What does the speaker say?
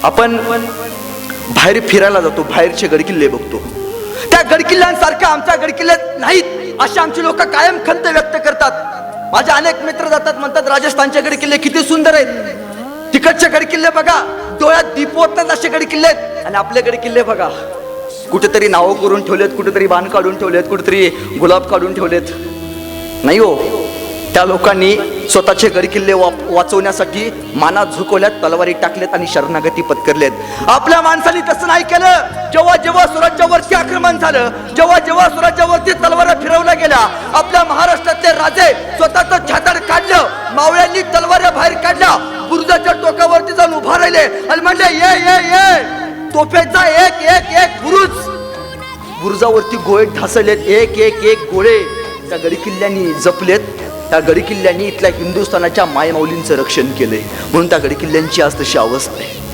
आपण बाहेर फिरायला जातो, बाहेरचे गडकिल्ले बघतो. त्या गडकिल्ल्यांसारखं आमच्या गडकिल्ल्यात नाहीत असे आमची लोक कायम खंत व्यक्त करतात. माझे अनेक मित्र जातात, म्हणतात राजस्थानचे गडकिल्ले किती सुंदर आहेत, तिकडचे गडकिल्ले बघा, डोळ्यात दीप होतात असे गडकिल्ले आहेत. आणि आपले गडकिल्ले बघा, कुठेतरी नावं करून ठेवलेत, कुठेतरी बाण काढून ठेवलेत, कुठेतरी गुलाब काढून ठेवलेत. नाही हो, त्या लोकांनी स्वतःचे गडकिल्ले वाचवण्यासाठी माना झुकवल्यात, तलवारी टाकलेत आणि शरणागती पत्करलेत. आपल्या माणसांनी तसं नाही केलं. जेव्हा जेव्हा स्वराज्यावरती आक्रमण झालं, जेव्हा जेव्हा स्वराज्यावरती तलवारा फिरवल्या गेल्या, आपल्या महाराष्ट्रातले राजे स्वतःचं छाताड काढलं, मावळ्यांनी तलवाऱ्या बाहेर काढल्या, बुरुजाच्या टोकावरती जाऊन उभा राहिले आणि म्हणले ये ये ये, तोफेचा एक एक एक बुरुज. बुरुजावरती गोळे ढासळलेत, एक एक एक गोळे त्या गडकिल्ल्यांनी जपलेत. त्या गडकिल्ल्यांनी इथल्या हिंदुस्थानाच्या मायमाऊलींचं रक्षण केलंय, म्हणून त्या गडकिल्ल्यांची आज तशी अवस्था आहे.